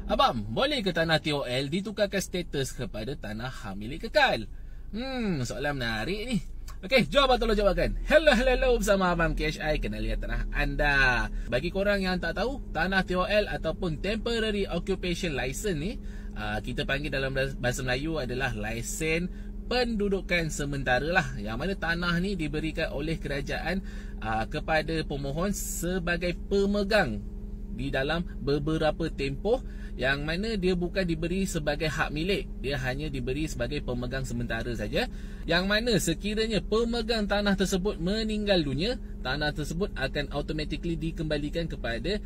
Abang, boleh ke tanah TOL ditukarkan status kepada tanah hak milik kekal? Soalan menarik ni. Okey, jom abang tolong jawabkan. Hello bersama Abang KHI, kenal lihat tanah anda. Bagi korang yang tak tahu, tanah TOL ataupun Temporary Occupation License ni, kita panggil dalam bahasa Melayu adalah lesen pendudukan sementara lah. Yang mana tanah ni diberikan oleh kerajaan kepada pemohon sebagai pemegang di dalam beberapa tempoh, yang mana dia bukan diberi sebagai hak milik, dia hanya diberi sebagai pemegang sementara saja. Yang mana sekiranya pemegang tanah tersebut meninggal dunia, tanah tersebut akan automatically dikembalikan kepada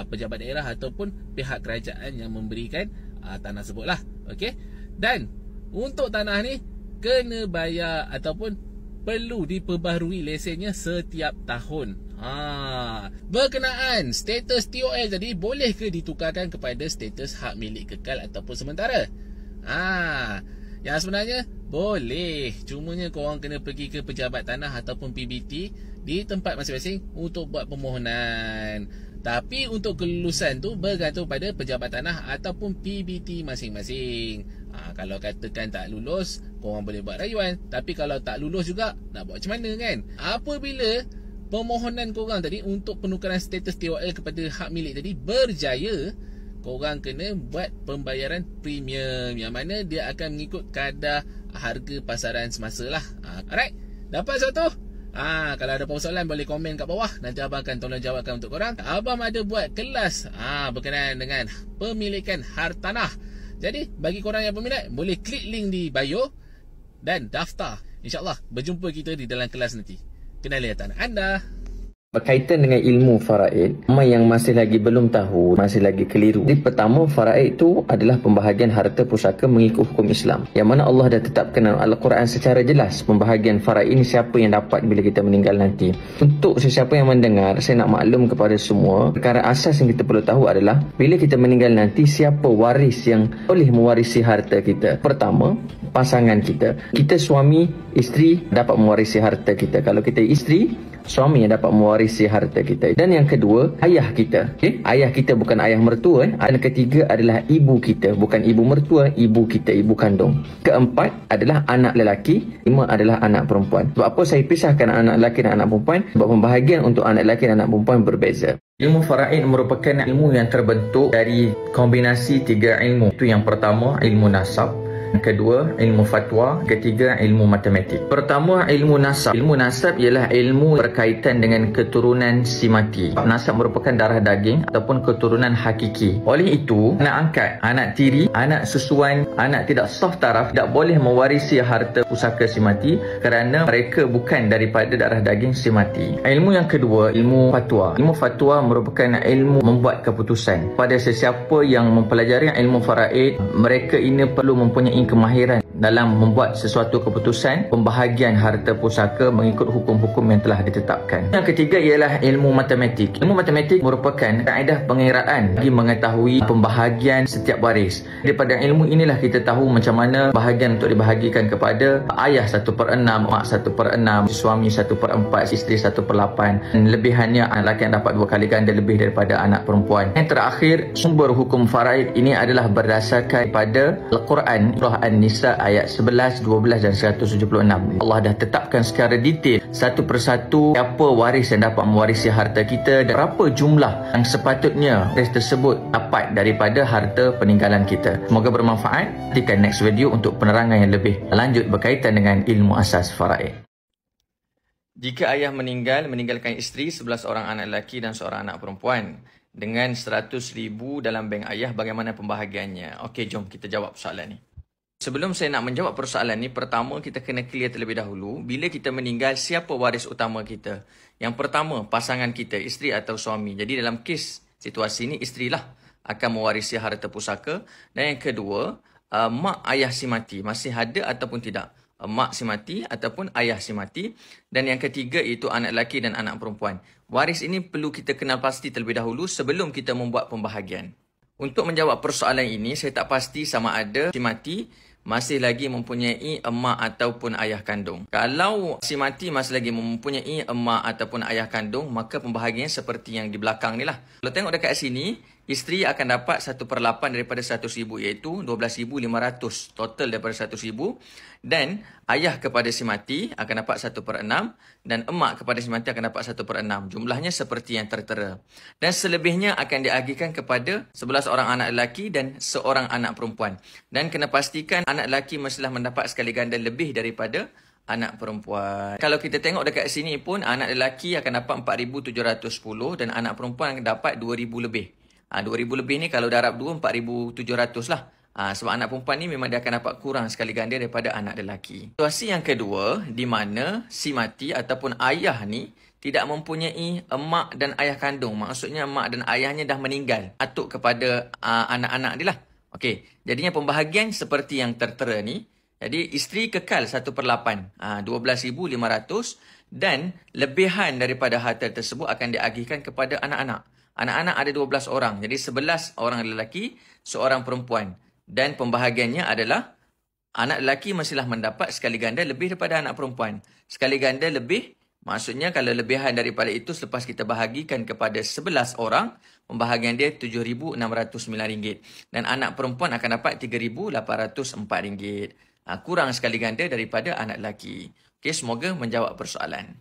pejabat daerah ataupun pihak kerajaan yang memberikan tanah tersebut lah. Okey. Dan untuk tanah ni kena bayar ataupun perlu diperbaharui lesennya setiap tahun. Berkenaan status TOL tadi, boleh ke ditukarkan kepada status hak milik kekal ataupun sementara? Yang sebenarnya boleh. Cumanya korang kena pergi ke pejabat tanah ataupun PBT di tempat masing-masing untuk buat permohonan. Tapi untuk kelulusan tu bergantung pada pejabat tanah ataupun PBT masing-masing. Kalau katakan tak lulus, korang boleh buat rayuan. Tapi kalau tak lulus juga, nak buat macam mana kan? Apabila permohonan korang tadi untuk penukaran status TOL kepada hak milik tadi berjaya, korang kena buat pembayaran premium, yang mana dia akan mengikut kadar harga pasaran semasa lah. Alright, dapat satu? Kalau ada persoalan boleh komen kat bawah, nanti abang akan tolong jawabkan untuk korang. Abang ada buat kelas berkenaan dengan pemilikan hartanah. Jadi bagi korang yang berminat, boleh klik link di bio dan daftar. InsyaAllah berjumpa kita di dalam kelas nanti. Kenali tanah anda. Berkaitan dengan ilmu faraid, ramai yang masih lagi belum tahu, masih lagi keliru. Jadi pertama, faraid itu adalah pembahagian harta pusaka mengikut hukum Islam, yang mana Allah dah tetapkan dalam Al-Quran secara jelas pembahagian faraid ini siapa yang dapat bila kita meninggal nanti. Untuk sesiapa yang mendengar, saya nak maklum kepada semua, perkara asas yang kita perlu tahu adalah bila kita meninggal nanti, siapa waris yang boleh mewarisi harta kita. Pertama, pasangan kita. Kita suami, isteri dapat mewarisi harta kita. Kalau kita isteri, suami yang dapat mewarisi harta kita. Dan yang kedua, ayah kita. Ayah kita bukan ayah mertua. Dan ketiga adalah ibu kita, bukan ibu mertua, ibu kita, ibu kandung. Keempat adalah anak lelaki. Lima adalah anak perempuan. Sebab apa saya pisahkan anak lelaki dan anak perempuan? Sebab pembahagian untuk anak lelaki dan anak perempuan berbeza. Ilmu faraid merupakan ilmu yang terbentuk dari kombinasi tiga ilmu. Itu yang pertama, ilmu nasab. Kedua, ilmu fatwa. Ketiga, ilmu matematik. Pertama, ilmu nasab. Ilmu nasab ialah ilmu berkaitan dengan keturunan si mati. Nasab merupakan darah daging ataupun keturunan hakiki. Oleh itu, anak angkat, anak tiri, anak susuan, anak tidak sah taraf tidak boleh mewarisi harta pusaka si mati kerana mereka bukan daripada darah daging si mati. Ilmu yang kedua, ilmu fatwa. Ilmu fatwa merupakan ilmu membuat keputusan. Pada sesiapa yang mempelajari ilmu faraid, mereka ini perlu mempunyai kemahiran dalam membuat sesuatu keputusan pembahagian harta pusaka mengikut hukum-hukum yang telah ditetapkan. Yang ketiga ialah ilmu matematik. Ilmu matematik merupakan kaedah pengiraan bagi mengetahui pembahagian setiap waris. Daripada ilmu inilah kita tahu macam mana bahagian untuk dibahagikan kepada ayah 1/6, mak 1/6, suami 1/4, isteri 1/8. Dan lebihannya anak lelaki yang dapat 2 kali ganda lebih daripada anak perempuan. Yang terakhir, sumber hukum faraid ini adalah berdasarkan pada Al-Quran, Surah An-Nisa ayat 11, 12 dan 176. Allah dah tetapkan secara detail satu persatu siapa waris yang dapat mewarisi harta kita dan berapa jumlah yang sepatutnya waris tersebut dapat daripada harta peninggalan kita. Semoga bermanfaat. Nantikan next video untuk penerangan yang lebih lanjut berkaitan dengan ilmu asas faraid. Jika ayah meninggalkan isteri, 11 orang anak lelaki dan seorang anak perempuan dengan 100,000 dalam bank ayah, bagaimana pembahagiannya? Okey, jom kita jawab soalan ni. Sebelum saya nak menjawab persoalan ni, pertama kita kena clear terlebih dahulu. Bila kita meninggal, siapa waris utama kita? Yang pertama, pasangan kita, isteri atau suami. Jadi dalam kes situasi ni, isterilah akan mewarisi harta pusaka. Dan yang kedua, mak ayah si mati masih ada ataupun tidak. Mak si mati ataupun ayah si mati. Dan yang ketiga iaitu anak lelaki dan anak perempuan. Waris ini perlu kita kenal pasti terlebih dahulu sebelum kita membuat pembahagian. Untuk menjawab persoalan ini, saya tak pasti sama ada si mati masih lagi mempunyai emak ataupun ayah kandung. Kalau si mati masih lagi mempunyai emak ataupun ayah kandung, maka pembahagiannya seperti yang di belakang ni lah. Kalau tengok dekat sini, isteri akan dapat 1/8 daripada 100,000, iaitu 12,500 total daripada 100,000. Dan ayah kepada si mati akan dapat 1/6 dan emak kepada si mati akan dapat 1/6. Jumlahnya seperti yang tertera. Dan selebihnya akan diagihkan kepada 11 orang anak lelaki dan seorang anak perempuan. Dan kena pastikan anak lelaki mestilah mendapat sekali ganda lebih daripada anak perempuan. Kalau kita tengok dekat sini pun, anak lelaki akan dapat 4,710 dan anak perempuan akan dapat 2,000 lebih. 2,000 lebih ni kalau darab 2, 4,700 lah. Sebab anak perempuan ni memang dia akan dapat kurang sekali ganda daripada anak lelaki. Situasi yang kedua, di mana si mati ataupun ayah ni tidak mempunyai emak dan ayah kandung. Maksudnya emak dan ayahnya dah meninggal. Atuk kepada anak-anak dia lah. Okey, jadinya pembahagian seperti yang tertera ni. Jadi, isteri kekal 1/8, 12,500 dan lebihan daripada harta tersebut akan diagihkan kepada anak-anak. Anak-anak ada 12 orang. Jadi, 11 orang lelaki, seorang perempuan. Dan pembahagiannya adalah anak lelaki mestilah mendapat sekali ganda lebih daripada anak perempuan. Sekali ganda lebih, maksudnya kalau lebihan daripada itu selepas kita bahagikan kepada 11 orang, pembahagian dia RM7,609. Dan anak perempuan akan dapat RM3,804. Kurang sekali ganda daripada anak lelaki. Okey, semoga menjawab persoalan.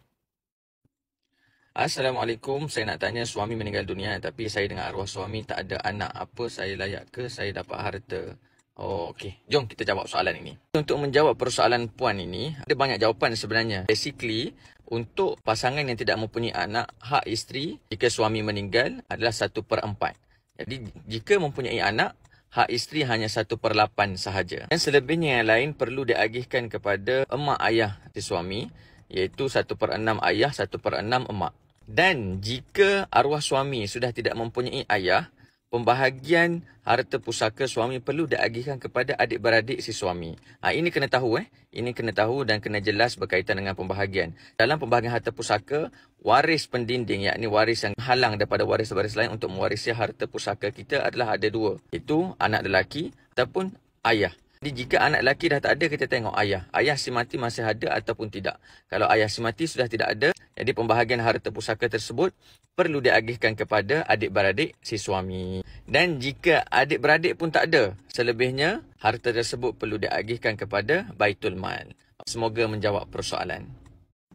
Assalamualaikum. Saya nak tanya, suami meninggal dunia tapi saya dengan arwah suami tak ada anak. Apa saya layak ke saya dapat harta? Okey. Jom kita jawab soalan ini. Untuk menjawab persoalan puan ini, ada banyak jawapan sebenarnya. Basically, untuk pasangan yang tidak mempunyai anak, hak isteri jika suami meninggal adalah 1/4. Jadi, jika mempunyai anak, hak isteri hanya 1/8 sahaja. Dan selebihnya yang lain perlu diagihkan kepada emak ayah si suami, iaitu 1/6 ayah, 1/6 emak. Dan jika arwah suami sudah tidak mempunyai ayah, pembahagian harta pusaka suami perlu diagihkan kepada adik-beradik si suami. Ini kena tahu Ini kena tahu dan kena jelas berkaitan dengan pembahagian. Dalam pembahagian harta pusaka, waris pendinding, yakni waris yang halang daripada waris-waris lain untuk mewarisi harta pusaka kita adalah ada 2. Itu anak lelaki ataupun ayah. Jadi jika anak lelaki dah tak ada, kita tengok ayah. Ayah si mati masih ada ataupun tidak. Kalau ayah si mati sudah tidak ada, jadi pembahagian harta pusaka tersebut perlu diagihkan kepada adik-beradik si suami. Dan jika adik-beradik pun tak ada, selebihnya harta tersebut perlu diagihkan kepada Baitul Mal. Semoga menjawab persoalan.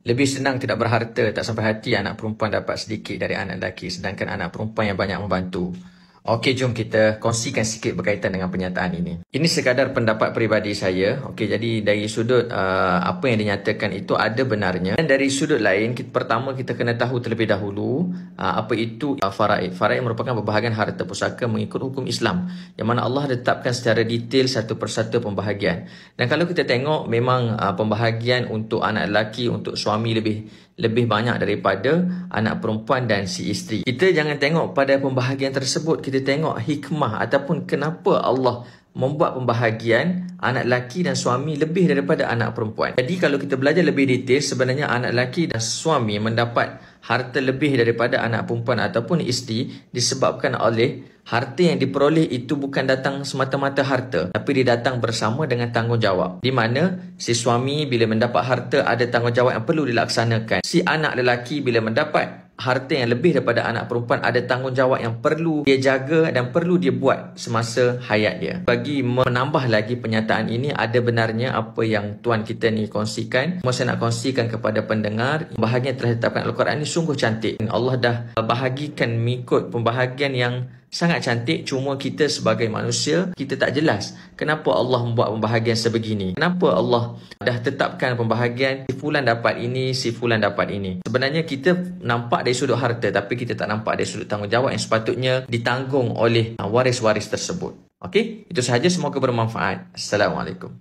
Lebih senang tidak berharta, tak sampai hati anak perempuan dapat sedikit dari anak lelaki, sedangkan anak perempuan yang banyak membantu. Okey, jom kita kongsikan sikit berkaitan dengan pernyataan ini. Ini sekadar pendapat peribadi saya. Okey, jadi dari sudut apa yang dinyatakan itu ada benarnya. Dan dari sudut lain, pertama kita kena tahu terlebih dahulu apa itu faraid. Faraid merupakan pembahagian harta pusaka mengikut hukum Islam, yang mana Allah tetapkan secara detail satu persatu pembahagian. Dan kalau kita tengok, memang pembahagian untuk anak lelaki, untuk suami lebih banyak daripada anak perempuan dan si isteri. Kita jangan tengok pada pembahagian tersebut, kita tengok hikmah ataupun kenapa Allah membuat pembahagian anak lelaki dan suami lebih daripada anak perempuan. Jadi kalau kita belajar lebih detail, sebenarnya anak lelaki dan suami mendapat harta lebih daripada anak perempuan ataupun isteri disebabkan oleh harta yang diperoleh itu bukan datang semata-mata harta, tapi dia datang bersama dengan tanggungjawab. Di mana si suami bila mendapat harta ada tanggungjawab yang perlu dilaksanakan. Si anak lelaki bila mendapat harta yang lebih daripada anak perempuan ada tanggungjawab yang perlu dia jaga dan perlu dia buat semasa hayat dia. Bagi menambah lagi pernyataan ini, ada benarnya apa yang tuan kita ni kongsikan. Saya nak kongsikan kepada pendengar, bahagian telah ditetapkan Al-Quran ini sungguh cantik. Allah dah bahagikan mengikut pembahagian yang sangat cantik, cuma kita sebagai manusia, kita tak jelas kenapa Allah membuat pembahagian sebegini. Kenapa Allah dah tetapkan pembahagian si fulan dapat ini, si fulan dapat ini. Sebenarnya kita nampak dari sudut harta, tapi kita tak nampak dari sudut tanggungjawab yang sepatutnya ditanggung oleh waris-waris tersebut. Okey, itu sahaja, semoga bermanfaat. Assalamualaikum.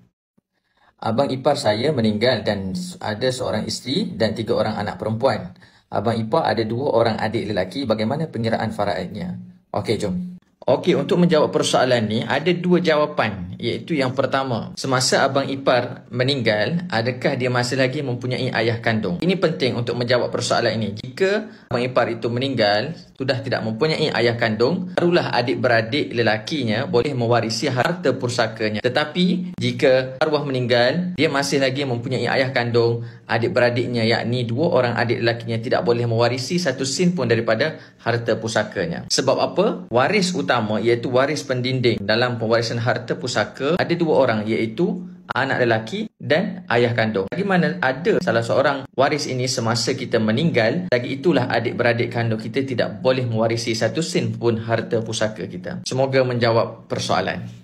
Abang ipar saya meninggal dan ada seorang isteri dan 3 orang anak perempuan. Abang ipar ada 2 orang adik lelaki, bagaimana pengiraan faraidnya? Okey, jom. Okey, untuk menjawab persoalan ni, ada 2 jawapan iaitu yang pertama, semasa abang ipar meninggal, adakah dia masih lagi mempunyai ayah kandung? Ini penting untuk menjawab persoalan ini. Jika abang ipar itu meninggal, sudah tidak mempunyai ayah kandung, barulah adik-beradik lelakinya boleh mewarisi harta pusakanya. Tetapi jika arwah meninggal, dia masih lagi mempunyai ayah kandung, adik-beradiknya yakni 2 orang adik lelakinya tidak boleh mewarisi satu sen pun daripada harta pusakanya. Sebab apa? Waris utama iaitu waris pendinding dalam pewarisan harta pusaka ada 2 orang iaitu anak lelaki dan ayah kandung. Bagi mana ada salah seorang waris ini semasa kita meninggal, lagi itulah adik-beradik kandung kita tidak boleh mewarisi satu sen pun harta pusaka kita. Semoga menjawab persoalan.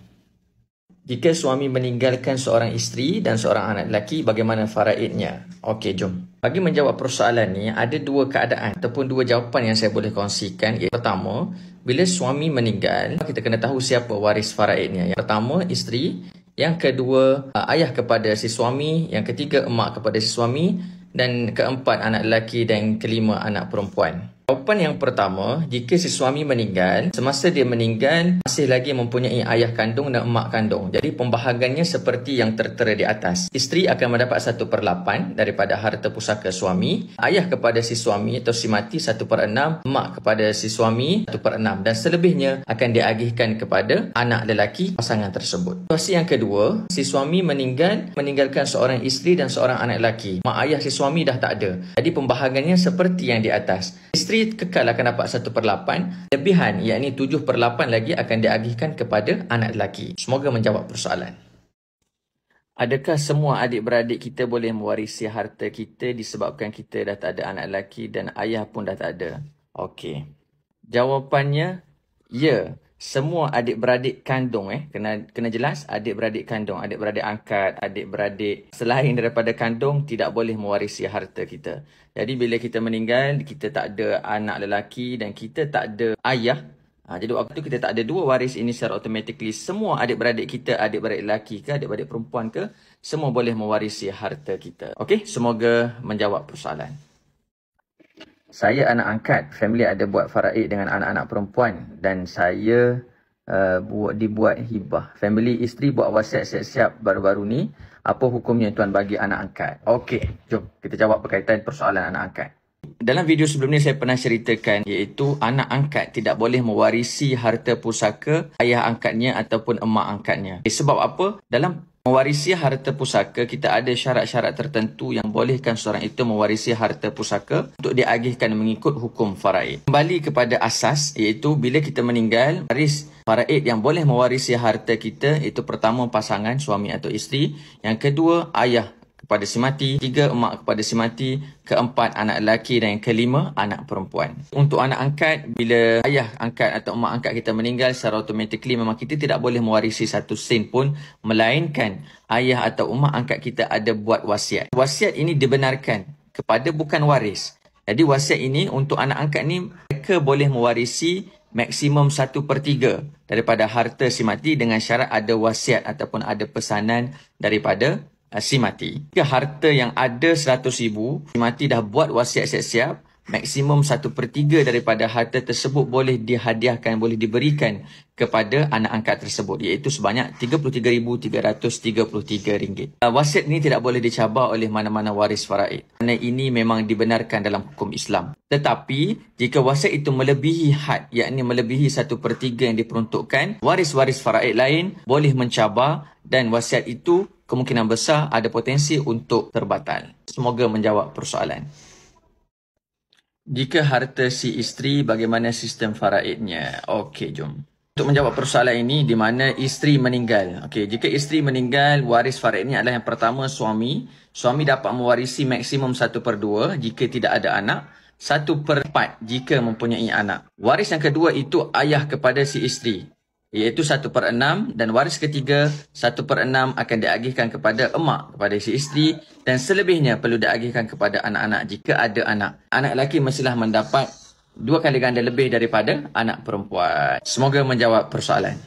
Jika suami meninggalkan seorang isteri dan seorang anak lelaki, bagaimana faraidnya? Okey, jom. Bagi menjawab persoalan ni, ada 2 keadaan ataupun 2 jawapan yang saya boleh kongsikan. Yang pertama, bila suami meninggal, kita kena tahu siapa waris faraidnya. Yang pertama, isteri. Yang kedua, ayah kepada si suami. Yang ketiga, emak kepada si suami. Dan keempat, anak lelaki. Dan kelima, anak perempuan. Jawapan yang pertama, jika si suami meninggal, semasa dia meninggal, masih lagi mempunyai ayah kandung dan emak kandung. Jadi pembahagiannya seperti yang tertera di atas. Isteri akan mendapat 1/8 daripada harta pusaka suami. Ayah kepada si suami atau si mati 1/6. Emak kepada si suami 1/6. Dan selebihnya akan diagihkan kepada anak lelaki pasangan tersebut. Situasi yang kedua, si suami meninggalkan seorang isteri dan seorang anak lelaki. Mak ayah si suami dah tak ada. Jadi pembahagiannya seperti yang di atas. Isteri kekal akan dapat 1/8, lebihan yakni 7/8 lagi akan diagihkan kepada anak lelaki. Semoga menjawab persoalan. Adakah semua adik-beradik kita boleh mewarisi harta kita disebabkan kita dah tak ada anak lelaki dan ayah pun dah tak ada? Okey. Jawapannya, ya. Semua adik-beradik kandung kena jelas, adik-beradik kandung, adik-beradik angkat, adik-beradik selain daripada kandung tidak boleh mewarisi harta kita. Jadi bila kita meninggal, kita tak ada anak lelaki dan kita tak ada ayah. Jadi waktu tu kita tak ada 2 waris ini secara automatically. Semua adik-beradik kita, adik-beradik lelaki ke, adik-beradik perempuan ke, semua boleh mewarisi harta kita. Okey, semoga menjawab persoalan. Saya anak angkat, family ada buat faraid dengan anak-anak perempuan dan saya dibuat hibah. Family isteri buat wasiat siap-siap baru-baru ni. Apa hukumnya tuan bagi anak angkat? Okey, jom kita jawab berkaitan persoalan anak angkat. Dalam video sebelum ni saya pernah ceritakan iaitu anak angkat tidak boleh mewarisi harta pusaka ayah angkatnya ataupun emak angkatnya. Sebab apa? Dalam mewarisi harta pusaka, kita ada syarat-syarat tertentu yang bolehkan seorang itu mewarisi harta pusaka untuk diagihkan mengikut hukum faraid. Kembali kepada asas, iaitu bila kita meninggal, waris faraid yang boleh mewarisi harta kita, itu pertama pasangan, suami atau isteri. Yang kedua, ayah kepada si mati. 3, emak kepada si mati. 4, anak lelaki. Dan yang kelima, anak perempuan. Untuk anak angkat, bila ayah angkat atau emak angkat kita meninggal, secara automatically memang kita tidak boleh mewarisi satu sen pun, melainkan ayah atau emak angkat kita ada buat wasiat. Wasiat ini dibenarkan kepada bukan waris. Jadi wasiat ini untuk anak angkat ni, mereka boleh mewarisi maksimum 1/3 daripada harta si mati dengan syarat ada wasiat ataupun ada pesanan daripada si mati. Jika harta yang ada 100,000, si mati dah buat wasiat siap-siap, maksimum 1/3 daripada harta tersebut boleh dihadiahkan, boleh diberikan kepada anak angkat tersebut, iaitu sebanyak RM33,333. Wasiat ini tidak boleh dicabar oleh mana-mana waris faraid. Kerana ini memang dibenarkan dalam hukum Islam. Tetapi, jika wasiat itu melebihi had, yakni melebihi 1/3 yang diperuntukkan, waris-waris faraid lain boleh mencabar dan wasiat itu kemungkinan besar ada potensi untuk terbatal. Semoga menjawab persoalan. Jika harta si isteri, bagaimana sistem faraidnya? Okey, jom. Untuk menjawab persoalan ini, di mana isteri meninggal. Okey, jika isteri meninggal, waris faraidnya adalah yang pertama suami. Suami dapat mewarisi maksimum 1/2 jika tidak ada anak. 1/4 jika mempunyai anak. Waris yang kedua itu ayah kepada si isteri, iaitu 1/6, dan waris ketiga 1/6 akan diagihkan kepada emak kepada si isteri dan selebihnya perlu diagihkan kepada anak-anak jika ada anak. Anak lelaki mestilah mendapat 2 kali ganda lebih daripada anak perempuan. Semoga menjawab persoalan.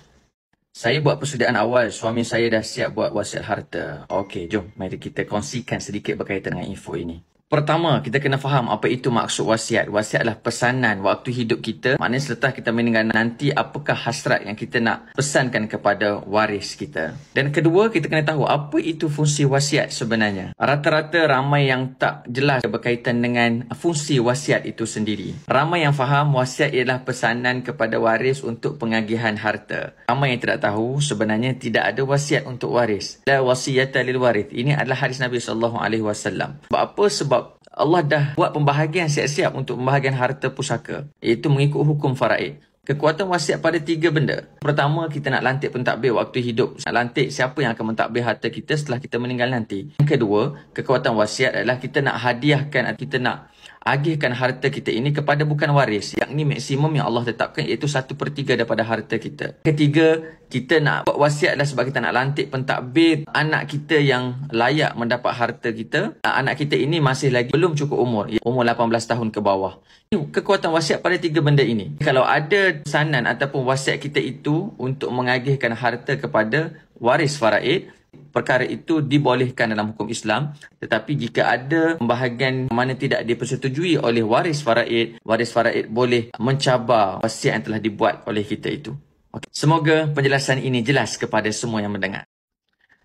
Saya buat persediaan awal, suami saya dah siap buat wasiat harta. Okey, jom mari kita kongsikan sedikit berkaitan dengan info ini. Pertama, kita kena faham apa itu maksud wasiat. Wasiat adalah pesanan waktu hidup kita. Maknanya selepas kita meninggal nanti, apakah hasrat yang kita nak pesankan kepada waris kita. Dan kedua, kita kena tahu apa itu fungsi wasiat sebenarnya. Rata-rata ramai yang tak jelas berkaitan dengan fungsi wasiat itu sendiri. Ramai yang faham wasiat ialah pesanan kepada waris untuk pengagihan harta. Ramai yang tidak tahu sebenarnya tidak ada wasiat untuk waris. La wasiyata lil warith. Ini adalah hadis Nabi SAW. Sebab apa? Sebab Allah dah buat pembahagian siap-siap untuk pembahagian harta pusaka, iaitu mengikut hukum faraid. Kekuatan wasiat pada 3 benda. Pertama, kita nak lantik pentadbir waktu hidup. Nak lantik siapa yang akan mentadbir harta kita setelah kita meninggal nanti. Yang kedua, kekuatan wasiat adalah kita nak hadiahkan, kita nak agihkan harta kita ini kepada bukan waris, yakni maksimum yang Allah tetapkan, iaitu 1/3 daripada harta kita. Ketiga, kita nak buat wasiat adalah sebab kita nak lantik pentadbir anak kita yang layak mendapat harta kita. Anak kita ini masih lagi belum cukup umur 18 tahun ke bawah. Kekuatan wasiat pada 3 benda ini. Kalau ada pesanan ataupun wasiat kita itu untuk mengagihkan harta kepada waris faraid, perkara itu dibolehkan dalam hukum Islam. Tetapi jika ada pembahagian mana tidak dipersetujui oleh waris faraid boleh mencabar wasiat yang telah dibuat oleh kita itu. Okay. Semoga penjelasan ini jelas kepada semua yang mendengar.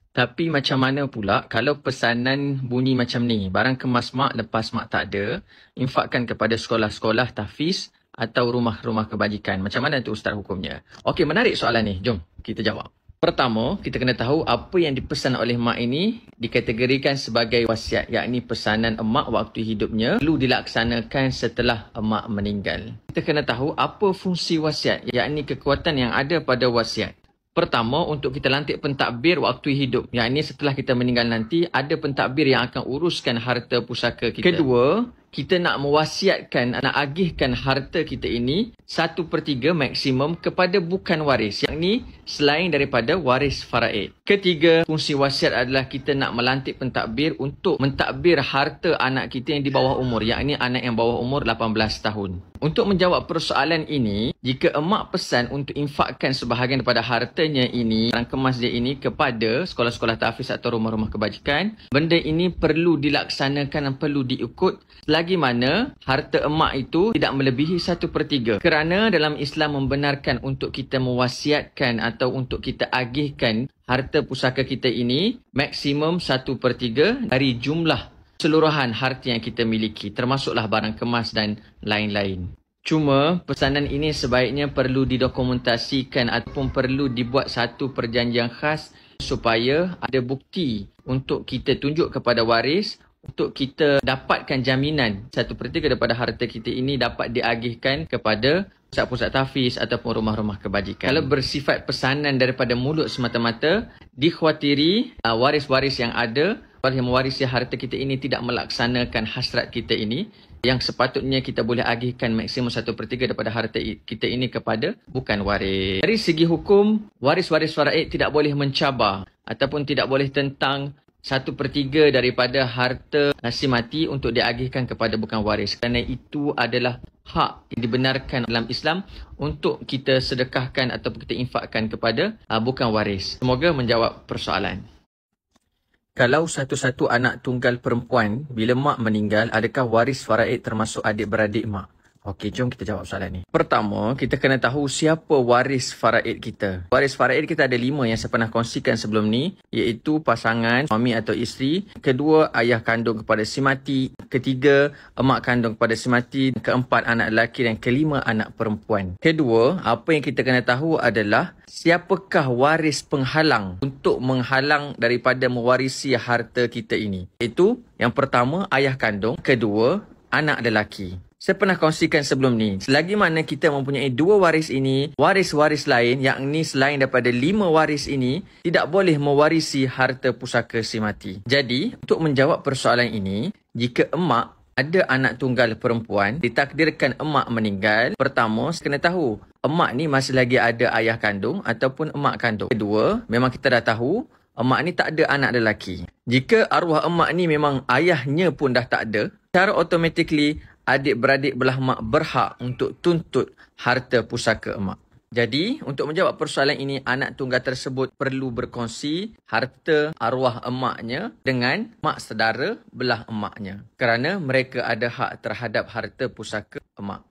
Tapi macam mana pula kalau pesanan bunyi macam ni, barang kemas mak lepas mak tak ada, infakkan kepada sekolah-sekolah tahfiz atau rumah-rumah kebajikan. Macam mana tu Ustaz hukumnya? Okey, menarik soalan ni. Jom kita jawab. Pertama, kita kena tahu apa yang dipesan oleh mak ini dikategorikan sebagai wasiat, yakni pesanan emak waktu hidupnya perlu dilaksanakan setelah emak meninggal. Kita kena tahu apa fungsi wasiat, yakni kekuatan yang ada pada wasiat. Pertama, untuk kita lantik pentadbir waktu hidup, yakni setelah kita meninggal nanti ada pentadbir yang akan uruskan harta pusaka kita. Kedua, kita nak mewasiatkan, nak agihkan harta kita ini 1/3 maksimum kepada bukan waris, yakni selain daripada waris faraid. Ketiga, fungsi wasiat adalah kita nak melantik pentadbir untuk mentadbir harta anak kita yang di bawah umur, yakni anak yang bawah umur 18 tahun. Untuk menjawab persoalan ini, jika emak pesan untuk infakkan sebahagian daripada hartanya ini, barang kemas dia ini, kepada sekolah-sekolah tahfiz atau rumah-rumah kebajikan, benda ini perlu dilaksanakan dan perlu diikut selagi mana harta emak itu tidak melebihi 1/3. Kerana dalam Islam membenarkan untuk kita mewasiatkan atau untuk kita agihkan harta pusaka kita ini maksimum 1/3 dari jumlah keseluruhan harta yang kita miliki, termasuklah barang kemas dan lain-lain. Cuma pesanan ini sebaiknya perlu didokumentasikan ataupun perlu dibuat satu perjanjian khas supaya ada bukti untuk kita tunjuk kepada waris, untuk kita dapatkan jaminan 1/3 daripada harta kita ini dapat diagihkan kepada pusat-pusat tahfiz ataupun rumah-rumah kebajikan. Kalau bersifat pesanan daripada mulut semata-mata, dikhawatiri waris-waris yang ada yang mewarisi harta kita ini tidak melaksanakan hasrat kita ini, yang sepatutnya kita boleh agihkan maksimum 1/3 daripada harta kita ini kepada bukan waris. Dari segi hukum, waris-waris faraid tidak boleh mencabar ataupun tidak boleh tentang 1/3 daripada harta si mati untuk diagihkan kepada bukan waris. Kerana itu adalah hak yang dibenarkan dalam Islam untuk kita sedekahkan ataupun kita infakkan kepada bukan waris. Semoga menjawab persoalan. Kalau satu-satu anak tunggal perempuan, bila mak meninggal, adakah waris faraid termasuk adik-beradik mak? Okey, jom kita jawab soalan ni. Pertama, kita kena tahu siapa waris faraid kita. Waris faraid kita ada 5 yang saya pernah kongsikan sebelum ni, iaitu pasangan, suami atau isteri. Kedua, ayah kandung kepada si mati. Ketiga, emak kandung kepada si mati. Keempat, anak lelaki. Dan kelima, anak perempuan. Kedua, apa yang kita kena tahu adalah siapakah waris penghalang untuk menghalang daripada mewarisi harta kita ini. Itu yang pertama, ayah kandung. Kedua, anak lelaki. Saya pernah kongsikan sebelum ni, selagi mana kita mempunyai 2 waris ini, waris-waris lain, yakni selain daripada 5 waris ini, tidak boleh mewarisi harta pusaka si mati. Jadi, untuk menjawab persoalan ini, jika emak ada anak tunggal perempuan, ditakdirkan emak meninggal, pertama, kena tahu, emak ni masih lagi ada ayah kandung ataupun emak kandung. Kedua, memang kita dah tahu, emak ni tak ada anak lelaki. Jika arwah emak ni memang ayahnya pun dah tak ada, secara automatically, adik-beradik belah mak berhak untuk tuntut harta pusaka emak. Jadi, untuk menjawab persoalan ini, anak tunggal tersebut perlu berkongsi harta arwah emaknya dengan mak saudara belah emaknya. Kerana mereka ada hak terhadap harta pusaka emak.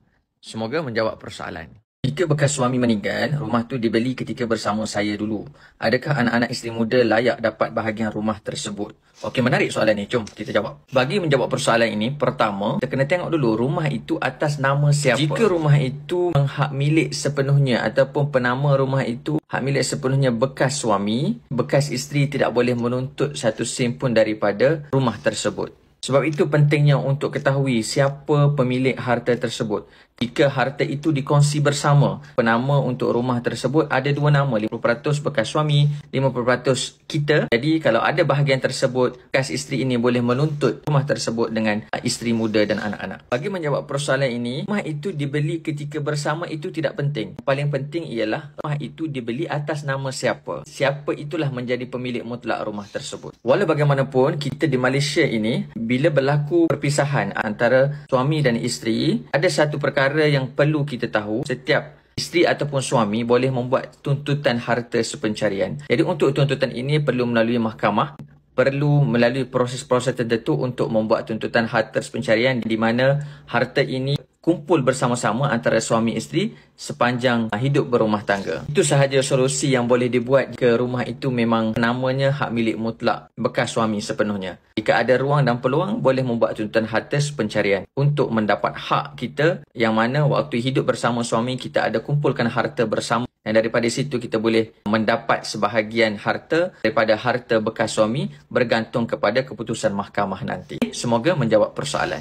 Semoga menjawab persoalan. Jika bekas suami meninggal, rumah tu dibeli ketika bersama saya dulu. Adakah anak-anak isteri muda layak dapat bahagian rumah tersebut? Okey, menarik soalan ni. Jom kita jawab. Bagi menjawab persoalan ini, pertama, kita kena tengok dulu rumah itu atas nama siapa. Jika rumah itu hak milik sepenuhnya ataupun penama rumah itu hak milik sepenuhnya bekas suami, bekas isteri tidak boleh menuntut satu sen pun daripada rumah tersebut. Sebab itu pentingnya untuk ketahui siapa pemilik harta tersebut. Jika harta itu dikongsi bersama, penama untuk rumah tersebut ada dua nama, 50% bekas suami, 50% kita. Jadi kalau ada bahagian tersebut, bekas isteri ini boleh menuntut rumah tersebut dengan isteri muda dan anak-anak. Bagi menjawab persoalan ini, rumah itu dibeli ketika bersama itu tidak penting. Paling penting ialah rumah itu dibeli atas nama siapa. Siapa itulah menjadi pemilik mutlak rumah tersebut. Walau bagaimanapun, kita di Malaysia ini, bila berlaku perpisahan antara suami dan isteri, ada satu perkara yang perlu kita tahu. Setiap isteri ataupun suami boleh membuat tuntutan harta sepencarian. Jadi untuk tuntutan ini perlu melalui mahkamah, perlu melalui proses-proses tertentu untuk membuat tuntutan harta sepencarian di mana harta ini kumpul bersama-sama antara suami isteri sepanjang hidup berumah tangga. Itu sahaja solusi yang boleh dibuat jika rumah itu memang namanya hak milik mutlak bekas suami sepenuhnya. Jika ada ruang dan peluang, boleh membuat tuntutan harta pencarian untuk mendapat hak kita yang mana waktu hidup bersama suami kita ada kumpulkan harta bersama. Dan daripada situ kita boleh mendapat sebahagian harta daripada harta bekas suami bergantung kepada keputusan mahkamah nanti. Semoga menjawab persoalan.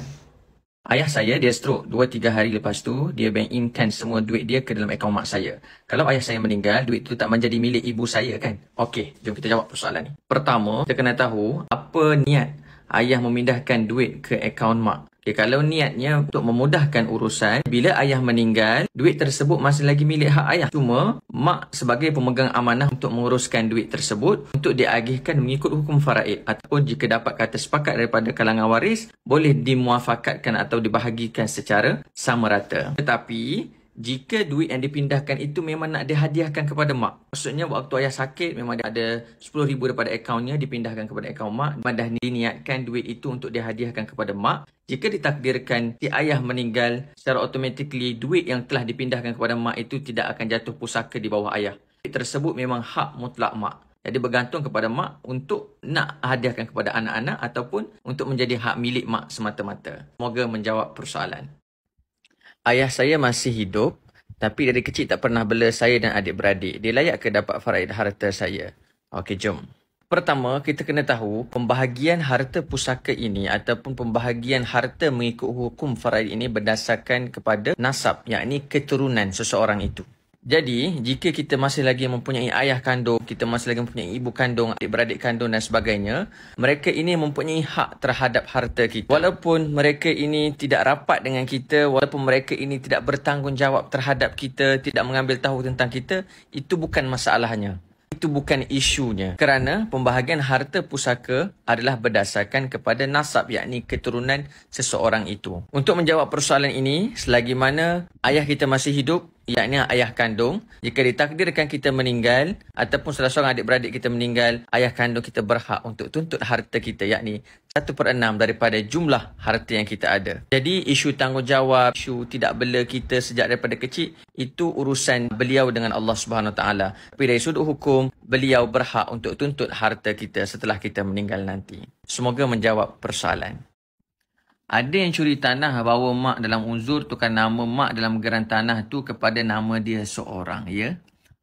Ayah saya dia stroke 2-3 hari lepas tu dia bank inkan semua duit dia ke dalam akaun mak saya. Kalau ayah saya meninggal, duit itu tak menjadi milik ibu saya kan? Okey, jom kita jawab persoalan ni. Pertama, kita kena tahu apa niat ayah memindahkan duit ke akaun mak. Okay, kalau niatnya untuk memudahkan urusan, bila ayah meninggal, duit tersebut masih lagi milik hak ayah. Cuma, mak sebagai pemegang amanah untuk menguruskan duit tersebut untuk diagihkan mengikut hukum faraid. Ataupun jika dapat kata sepakat daripada kalangan waris, boleh dimuafakatkan atau dibahagikan secara sama rata. Tetapi, jika duit yang dipindahkan itu memang nak dihadiahkan kepada mak. Maksudnya waktu ayah sakit memang ada 10,000 daripada akaunnya dipindahkan kepada akaun mak. Memang dah diniatkan duit itu untuk dihadiahkan kepada mak. Jika ditakdirkan si ayah meninggal, secara automatically duit yang telah dipindahkan kepada mak itu tidak akan jatuh pusaka di bawah ayah. Duit tersebut memang hak mutlak mak. Jadi bergantung kepada mak untuk nak hadiahkan kepada anak-anak ataupun untuk menjadi hak milik mak semata-mata. Semoga menjawab persoalan. Ayah saya masih hidup, tapi dari kecil tak pernah bela saya dan adik-beradik. Dia layak ke dapat faraid harta saya? Okey, jom. Pertama, kita kena tahu pembahagian harta pusaka ini ataupun pembahagian harta mengikut hukum faraid ini berdasarkan kepada nasab, yakni keturunan seseorang itu. Jadi, jika kita masih lagi mempunyai ayah kandung, kita masih lagi mempunyai ibu kandung, adik-beradik kandung dan sebagainya, mereka ini mempunyai hak terhadap harta kita. Walaupun mereka ini tidak rapat dengan kita, walaupun mereka ini tidak bertanggungjawab terhadap kita, tidak mengambil tahu tentang kita, itu bukan masalahnya. Itu bukan isunya. Kerana pembahagian harta pusaka adalah berdasarkan kepada nasab, yakni keturunan seseorang itu. Untuk menjawab persoalan ini, selagi mana ayah kita masih hidup, yakni ayah kandung, jika ditakdirkan kita meninggal ataupun salah seorang adik-beradik kita meninggal, ayah kandung kita berhak untuk tuntut harta kita, yakni 1/6 daripada jumlah harta yang kita ada. Jadi isu tanggungjawab, isu tidak bela kita sejak daripada kecil, itu urusan beliau dengan Allah Subhanahu Wa Taala. Tapi dari sudut hukum, beliau berhak untuk tuntut harta kita setelah kita meninggal nanti. Semoga menjawab persoalan. Ada yang curi tanah bawa mak dalam uzur, tukar nama mak dalam geran tanah tu kepada nama dia seorang, ya?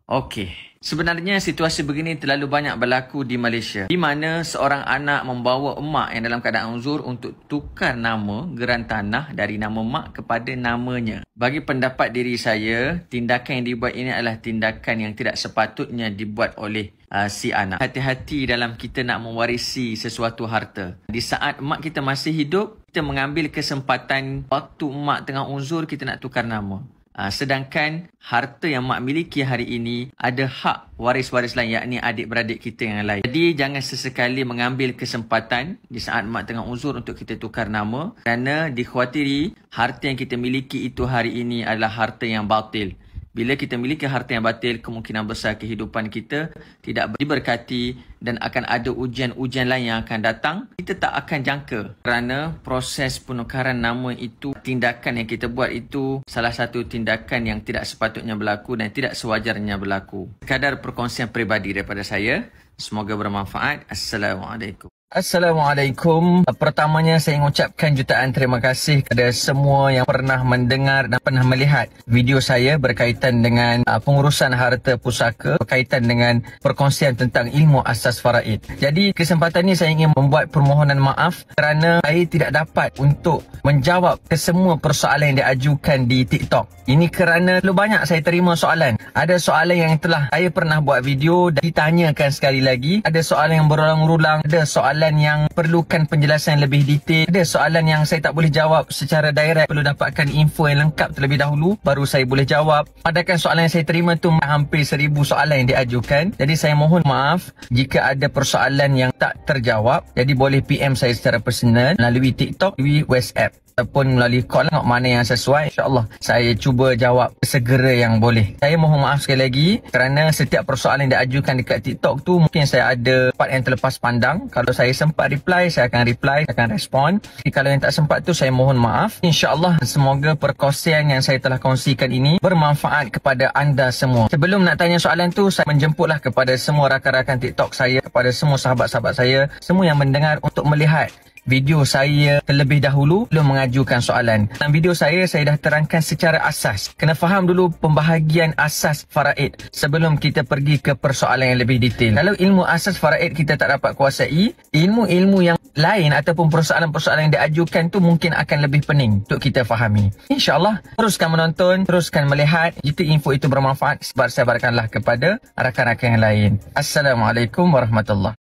Okey. Sebenarnya situasi begini terlalu banyak berlaku di Malaysia, di mana seorang anak membawa emak yang dalam keadaan uzur untuk tukar nama geran tanah dari nama mak kepada namanya. Bagi pendapat diri saya, tindakan yang dibuat ini adalah tindakan yang tidak sepatutnya dibuat oleh si anak. Hati-hati dalam kita nak mewarisi sesuatu harta. Di saat mak kita masih hidup, kita mengambil kesempatan waktu mak tengah uzur, kita nak tukar nama. Sedangkan harta yang mak miliki hari ini ada hak waris-waris lain, yakni adik-beradik kita yang lain. Jadi jangan sesekali mengambil kesempatan di saat mak tengah uzur untuk kita tukar nama, kerana dikhawatiri harta yang kita miliki itu hari ini adalah harta yang batil. Bila kita miliki harta yang batil, kemungkinan besar kehidupan kita tidak diberkati dan akan ada ujian-ujian lain yang akan datang. Kita tak akan jangka kerana proses penukaran nama itu, tindakan yang kita buat itu salah satu tindakan yang tidak sepatutnya berlaku dan tidak sewajarnya berlaku. Sekadar perkongsian peribadi daripada saya. Semoga bermanfaat. Assalamualaikum. Assalamualaikum. Pertamanya saya ingin ucapkan jutaan terima kasih kepada semua yang pernah mendengar dan pernah melihat video saya berkaitan dengan pengurusan harta pusaka, berkaitan dengan perkongsian tentang ilmu asas faraid. Jadi kesempatan ini saya ingin membuat permohonan maaf kerana saya tidak dapat untuk menjawab kesemua persoalan yang diajukan di TikTok. Ini kerana terlalu banyak saya terima soalan. Ada soalan yang telah saya pernah buat video dan ditanyakan sekali lagi. Ada soalan yang berulang-ulang. Ada soalan yang perlukan penjelasan yang lebih detail. Ada soalan yang saya tak boleh jawab secara direct. Perlu dapatkan info yang lengkap terlebih dahulu baru saya boleh jawab. Padahal soalan yang saya terima tu hampir 1000 soalan yang diajukan. Jadi saya mohon maaf jika ada persoalan yang tak terjawab. Jadi boleh PM saya secara personal melalui TikTok, melalui WhatsApp ataupun melalui call, tengok mana yang sesuai. InsyaAllah saya cuba jawab segera yang boleh. Saya mohon maaf sekali lagi kerana setiap persoalan yang diajukan dekat TikTok tu mungkin saya ada part yang terlepas pandang. Kalau saya sempat reply, saya akan reply, saya akan respon. Jadi kalau yang tak sempat tu saya mohon maaf. InsyaAllah semoga perkongsian yang saya telah kongsikan ini bermanfaat kepada anda semua. Sebelum nak tanya soalan tu, saya menjemputlah kepada semua rakan-rakan TikTok saya, kepada semua sahabat-sahabat saya, semua yang mendengar untuk melihat video saya terlebih dahulu belum mengajukan soalan. Dalam video saya dah terangkan secara asas. Kena faham dulu pembahagian asas faraid sebelum kita pergi ke persoalan yang lebih detail. Kalau ilmu asas faraid kita tak dapat kuasai, ilmu-ilmu yang lain ataupun persoalan-persoalan yang diajukan tu mungkin akan lebih pening untuk kita fahami. InsyaAllah teruskan menonton, teruskan melihat. Jika info itu bermanfaat, sebarkanlah kepada rakan-rakan yang lain. Assalamualaikum warahmatullahi.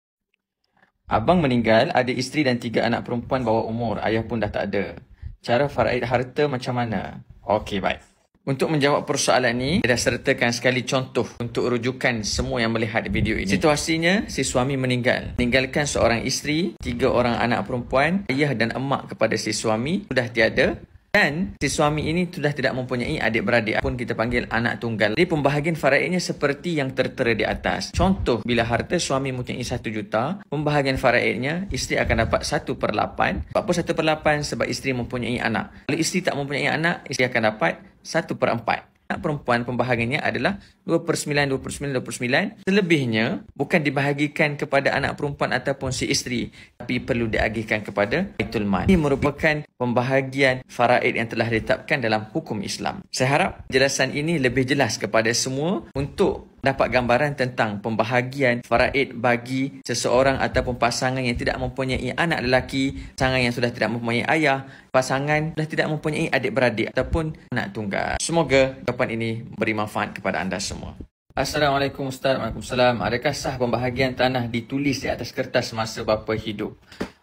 Abang meninggal, ada isteri dan 3 anak perempuan bawah umur. Ayah pun dah tak ada. Cara faraid harta macam mana? Okey, baik. Untuk menjawab persoalan ni, saya dah sertakan sekali contoh untuk rujukan semua yang melihat video ini. Situasinya, si suami meninggal. Meninggalkan seorang isteri, 3 orang anak perempuan, ayah dan emak kepada si suami sudah tiada. Dan si suami ini sudah tidak mempunyai adik-beradik pun kita panggil anak tunggal. Jadi pembahagian faraidnya seperti yang tertera di atas. Contoh, bila harta suami mempunyai 1 juta, pembahagian faraidnya isteri akan dapat 1/8. Apa 1/8? Sebab isteri mempunyai anak. Kalau isteri tak mempunyai anak, isteri akan dapat 1/4. Anak perempuan pembahagiannya adalah 2/9, 2/9, 2/9. Selebihnya bukan dibahagikan kepada anak perempuan ataupun si isteri, tapi perlu diagihkan kepada Baitul Mal. Ini merupakan pembahagian faraid yang telah ditetapkan dalam hukum Islam. Saya harap penjelasan ini lebih jelas kepada semua untuk dapat gambaran tentang pembahagian faraid bagi seseorang ataupun pasangan yang tidak mempunyai anak lelaki, pasangan yang sudah tidak mempunyai ayah, pasangan sudah tidak mempunyai adik-beradik ataupun anak tunggal. Semoga jawapan ini beri manfaat kepada anda semua. Assalamualaikum Ustaz. Waalaikumsalam. Adakah sah pembahagian tanah ditulis di atas kertas masa bapa hidup?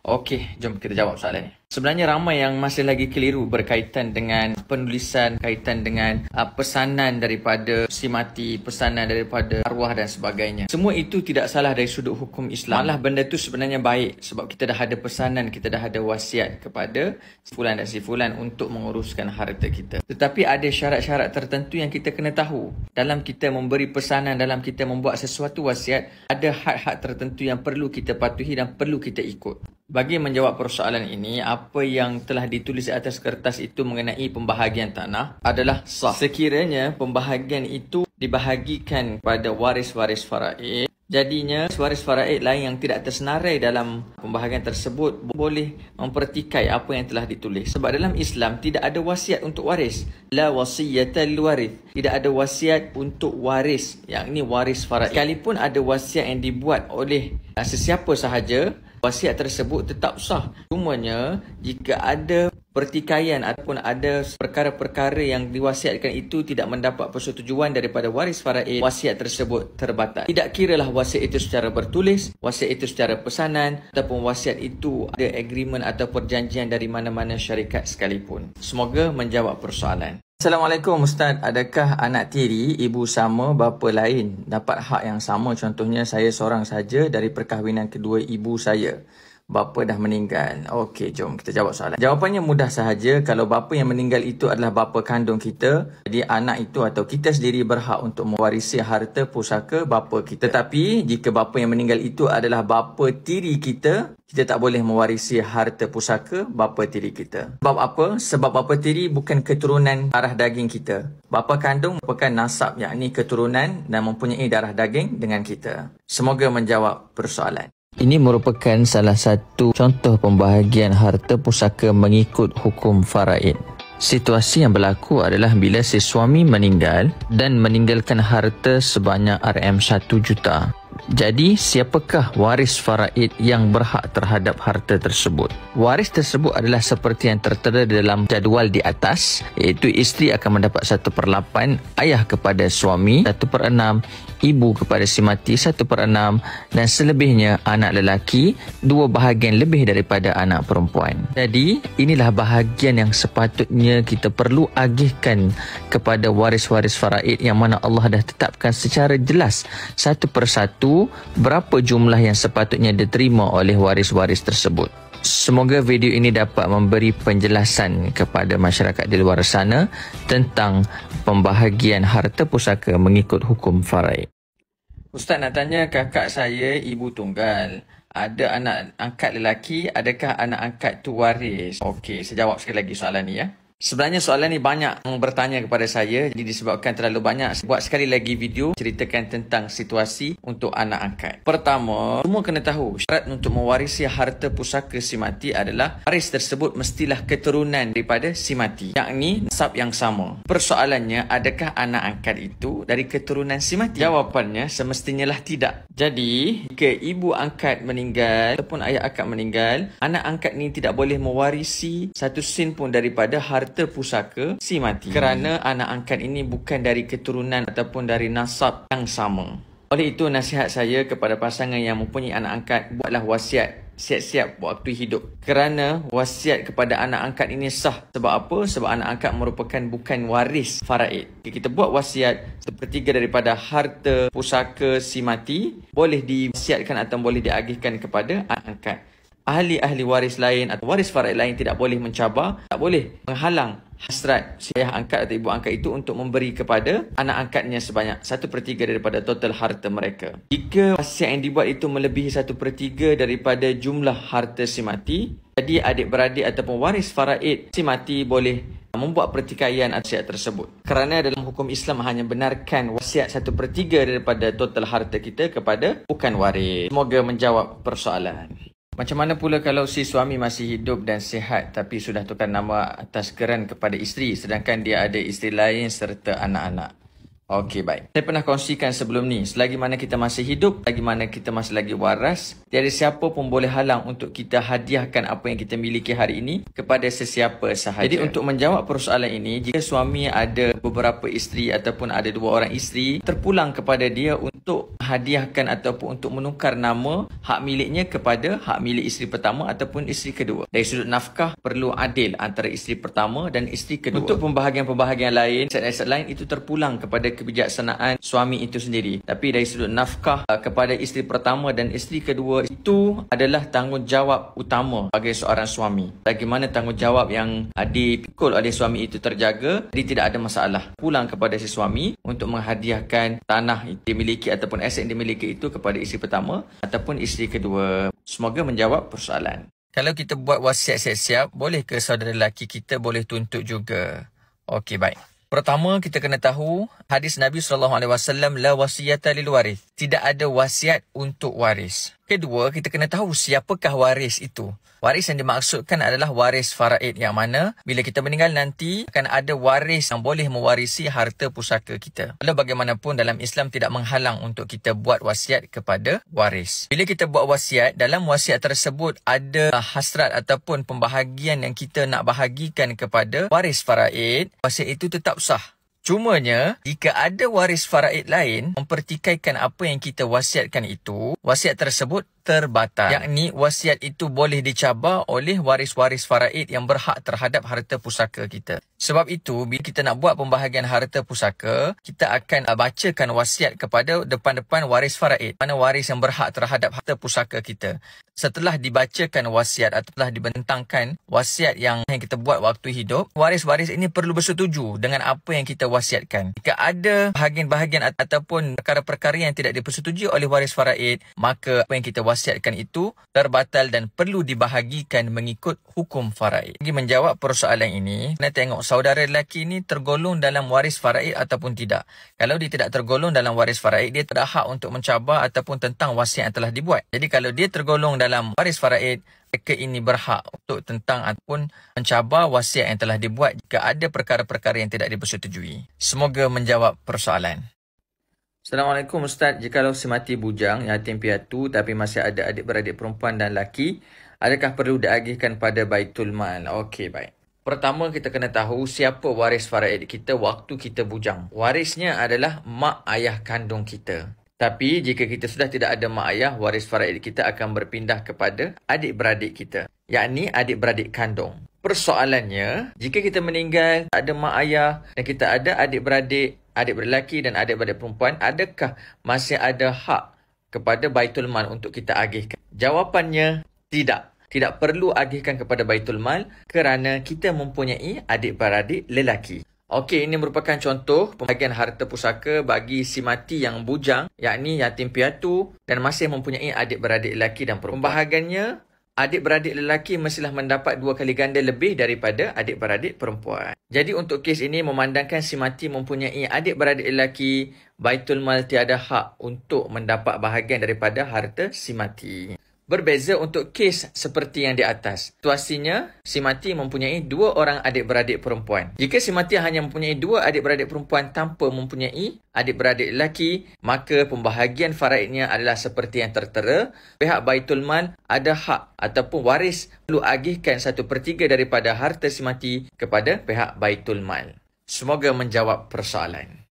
Okey, jom kita jawab soalan ni. Sebenarnya ramai yang masih lagi keliru berkaitan dengan penulisan, kaitan dengan pesanan daripada si mati, pesanan daripada arwah dan sebagainya. Semua itu tidak salah dari sudut hukum Islam. Malah benda itu sebenarnya baik sebab kita dah ada pesanan, kita dah ada wasiat kepada si fulan dan si fulan untuk menguruskan harta kita. Tetapi ada syarat-syarat tertentu yang kita kena tahu. Dalam kita memberi pesanan, dalam kita membuat sesuatu wasiat, ada had-had tertentu yang perlu kita patuhi dan perlu kita ikut. Bagi menjawab persoalan ini, apa yang telah ditulis di atas kertas itu mengenai pembahagian tanah adalah sah. Sekiranya pembahagian itu dibahagikan pada waris-waris faraid, jadinya waris faraid lain yang tidak tersenarai dalam pembahagian tersebut boleh mempertikai apa yang telah ditulis. Sebab dalam Islam tidak ada wasiat untuk waris. La wasiyata lil warith. Tidak ada wasiat untuk waris, yang ini waris faraid. Sekalipun ada wasiat yang dibuat oleh sesiapa sahaja, wasiat tersebut tetap sah. Cumanya jika ada pertikaian ataupun ada perkara-perkara yang diwasiatkan itu tidak mendapat persetujuan daripada waris faraid, wasiat tersebut terbatal. Tidak kiralah wasiat itu secara bertulis, wasiat itu secara pesanan ataupun wasiat itu ada agreement atau perjanjian dari mana-mana syarikat sekalipun. Semoga menjawab persoalan. Assalamualaikum Ustaz, adakah anak tiri, ibu sama, bapa lain dapat hak yang sama? Contohnya saya seorang saja dari perkahwinan kedua ibu saya. bapa dah meninggal. Okey, jom kita jawab soalan. Jawapannya mudah sahaja. Kalau bapa yang meninggal itu adalah bapa kandung kita, jadi anak itu atau kita sendiri berhak untuk mewarisi harta pusaka bapa kita. Tetapi jika bapa yang meninggal itu adalah bapa tiri kita, kita tak boleh mewarisi harta pusaka bapa tiri kita. Sebab apa? Sebab bapa tiri bukan keturunan darah daging kita. Bapa kandung merupakan nasab, yakni keturunan dan mempunyai darah daging dengan kita. Semoga menjawab persoalan. Ini merupakan salah satu contoh pembahagian harta pusaka mengikut hukum faraid. Situasi yang berlaku adalah bila si suami meninggal dan meninggalkan harta sebanyak RM1 juta. Jadi, siapakah waris faraid yang berhak terhadap harta tersebut? Waris tersebut adalah seperti yang tertera dalam jadual di atas, iaitu isteri akan mendapat 1/8, ayah kepada suami 1/6, ibu kepada si mati 1/6 dan selebihnya anak lelaki 2/3 lebih daripada anak perempuan. Jadi, inilah bahagian yang sepatutnya kita perlu agihkan kepada waris-waris faraid yang mana Allah dah tetapkan secara jelas satu persatu berapa jumlah yang sepatutnya diterima oleh waris-waris tersebut. Semoga video ini dapat memberi penjelasan kepada masyarakat di luar sana tentang pembahagian harta pusaka mengikut hukum faraid. Ustaz nak tanya, kakak saya ibu tunggal. Ada anak angkat lelaki, adakah anak angkat tu waris? Okey, saya jawab sekali lagi soalan ni ya. Sebenarnya soalan ni banyak yang bertanya kepada saya, jadi disebabkan terlalu banyak, saya buat sekali lagi video ceritakan tentang situasi untuk anak angkat. Pertama, semua kena tahu syarat untuk mewarisi harta pusaka si mati adalah waris tersebut mestilah keturunan daripada si mati, yakni nasab yang sama. Persoalannya, adakah anak angkat itu dari keturunan si mati? Jawapannya semestinya lah tidak. Jadi, jika ibu angkat meninggal ataupun ayah angkat meninggal, anak angkat ni tidak boleh mewarisi satu sen pun daripada harta pusaka si mati, kerana anak angkat ini bukan dari keturunan ataupun dari nasab yang sama. Oleh itu, nasihat saya kepada pasangan yang mempunyai anak angkat, buatlah wasiat siap-siap waktu hidup, kerana wasiat kepada anak angkat ini sah. Sebab apa? Sebab anak angkat merupakan bukan waris faraid. Jika kita buat wasiat 1/3 daripada harta pusaka si mati, boleh diwasiatkan atau boleh diagihkan kepada anak angkat. Ahli-ahli waris lain atau waris faraid lain tidak boleh mencabar, tak boleh menghalang hasrat si ayah angkat atau ibu angkat itu untuk memberi kepada anak angkatnya sebanyak 1/3 daripada total harta mereka. Jika wasiat yang dibuat itu melebihi 1/3 daripada jumlah harta si mati, jadi adik-beradik ataupun waris faraid si mati boleh membuat pertikaian wasiat tersebut. Kerana dalam hukum Islam hanya benarkan wasiat 1/3 daripada total harta kita kepada bukan waris. Semoga menjawab persoalan. Macam mana pula kalau si suami masih hidup dan sihat tapi sudah tukar nama atas geran kepada isteri sedangkan dia ada isteri lain serta anak-anak? Okey, baik. Saya pernah kongsikan sebelum ni, selagi mana kita masih hidup, selagi mana kita masih lagi waras, tiada siapa pun boleh halang untuk kita hadiahkan apa yang kita miliki hari ini kepada sesiapa sahaja. Jadi untuk menjawab persoalan ini, jika suami ada beberapa isteri ataupun ada 2 orang isteri, terpulang kepada dia untuk hadiahkan ataupun untuk menukar nama hak miliknya kepada hak milik isteri pertama ataupun isteri kedua. Dari sudut nafkah, perlu adil antara isteri pertama dan isteri kedua. Untuk pembahagian-pembahagian lain, aset-aset lain itu terpulang kepada kebijaksanaan suami itu sendiri. Tapi dari sudut nafkah kepada isteri pertama dan isteri kedua, itu adalah tanggungjawab utama bagi seorang suami. Bagaimana tanggungjawab yang dipikul oleh suami itu terjaga, jadi tidak ada masalah. Pulang kepada si suami untuk menghadiahkan tanah yang dimiliki ataupun aset yang dimiliki itu kepada isteri pertama ataupun isteri kedua. Semoga menjawab persoalan. Kalau kita buat wasiat siap-siap, boleh ke saudara lelaki kita boleh tuntut juga? Okey, baik. Pertama, kita kena tahu hadis Nabi SAW, la wasiyata lil waris. Tidak ada wasiat untuk waris. Kedua, kita kena tahu siapakah waris itu. Waris yang dimaksudkan adalah waris faraid, yang mana bila kita meninggal nanti akan ada waris yang boleh mewarisi harta pusaka kita. Walau bagaimanapun dalam Islam tidak menghalang untuk kita buat wasiat kepada waris. Bila kita buat wasiat, dalam wasiat tersebut ada hasrat ataupun pembahagian yang kita nak bahagikan kepada waris faraid, wasiat itu tetap sah. Cumanya, jika ada waris faraid lain mempertikaikan apa yang kita wasiatkan itu, wasiat tersebut terbatal. Yakni wasiat itu boleh dicabar oleh waris-waris faraid yang berhak terhadap harta pusaka kita. Sebab itu, bila kita nak buat pembahagian harta pusaka, kita akan bacakan wasiat kepada depan-depan waris faraid. Mana waris yang berhak terhadap harta pusaka kita. Setelah dibacakan wasiat atau telah dibentangkan wasiat yang kita buat waktu hidup, waris-waris ini perlu bersetuju dengan apa yang kita wasiatkan. Jika ada bahagian-bahagian ataupun perkara-perkara yang tidak dipersetujui oleh waris faraid, maka apa yang kita wasiatkan itu terbatal dan perlu dibahagikan mengikut hukum faraid. Bagi menjawab persoalan ini, kita tengok saudara lelaki ini tergolong dalam waris faraid ataupun tidak. Kalau dia tidak tergolong dalam waris faraid, dia tidak hak untuk mencabar ataupun tentang wasiat yang telah dibuat. Jadi kalau dia tergolong dalam waris faraid, mereka ini berhak untuk tentang ataupun mencabar wasiat yang telah dibuat jika ada perkara-perkara yang tidak dipersetujui. Semoga menjawab persoalan. Assalamualaikum Ustaz. Jikalau semati bujang, yatim piatu tapi masih ada adik-beradik perempuan dan lelaki, adakah perlu diagihkan pada Baitul Mal? Okey, baik. Pertama, kita kena tahu siapa waris faraid kita waktu kita bujang. Warisnya adalah mak ayah kandung kita. Tapi jika kita sudah tidak ada mak ayah, waris faraid kita akan berpindah kepada adik-beradik kita, yakni adik-beradik kandung. Persoalannya, jika kita meninggal, tak ada mak ayah dan kita ada adik-beradik, adik-beradik lelaki dan adik-beradik perempuan, adakah masih ada hak kepada Baitul Mal untuk kita agihkan? Jawapannya, tidak. Tidak perlu agihkan kepada Baitul Mal kerana kita mempunyai adik-beradik lelaki. Okey, ini merupakan contoh pembahagian harta pusaka bagi si mati yang bujang, yakni yatim piatu dan masih mempunyai adik-beradik lelaki dan perempuan. Pembahagiannya, adik-beradik lelaki mestilah mendapat 2 kali ganda lebih daripada adik-beradik perempuan. Jadi untuk kes ini memandangkan si mati mempunyai adik-beradik lelaki, Baitul Mal tiada hak untuk mendapat bahagian daripada harta si mati. Berbeza untuk kes seperti yang di atas. Situasinya, si mati mempunyai 2 orang adik-beradik perempuan. Jika si mati hanya mempunyai 2 adik-beradik perempuan tanpa mempunyai adik-beradik lelaki, maka pembahagian faraidnya adalah seperti yang tertera. Pihak Baitul Mal ada hak ataupun waris perlu agihkan 1/3 daripada harta si mati kepada pihak Baitul Mal. Semoga menjawab persoalan.